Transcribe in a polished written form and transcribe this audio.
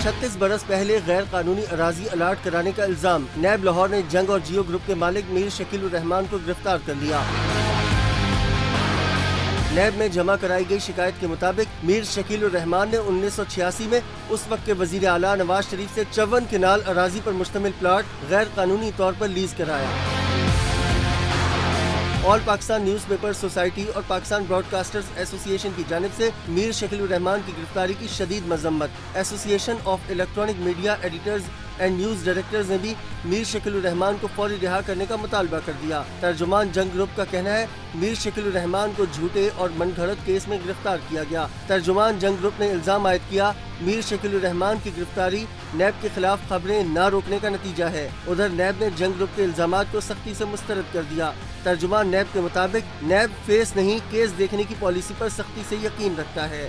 36 برس پہلے غیر قانونی اراضی الاٹ کرانے کا الزام، نیب لاہور نے جنگ اور جیو گروپ کے مالک میر شکیل الرحمان کو گرفتار کر لیا۔ نیب میں جمع کرائی گئی شکایت کے مطابق میر شکیل الرحمان نے 1986 میں اس وقت کے وزیر اعلیٰ نواز شریف سے 54 کنال اراضی پر مشتمل پلاٹ غیر قانونی طور پر لیز کرایا۔ آل پاکستان نیوز پیپر سوسائٹی اور پاکستان براڈ کاسٹرز ایسوسی ایشن کی جانب سے میر شکیل الرحمان کی گرفتاری کی شدید مذمت۔ ایسوسی ایشن of electronic media editors and news directors نے بھی میر شکیل الرحمان کو فوری رہا کرنے کا مطالبہ کر دیا۔ ترجمان جنگ گروپ کا کہنا ہے میر شکیل الرحمان کو جھوٹے اور من گھڑت کیس میں گرفتار کیا گیا۔ ترجمان جنگ گروپ نے الزام عائد کیا میر شکیل الرحمان کی گرفتاری نیب کے خلاف خبریں نہ روکنے کا نتیجہ ہے۔ ادھر نیب نے جنگ گروپ کے الزامات کو سختی سے مسترد کر دیا۔ ترجمان نیب کے مطابق نیب فیس نہیں کیس دیکھنے کی پالیسی پر سختی سے یقین رکھتا ہے۔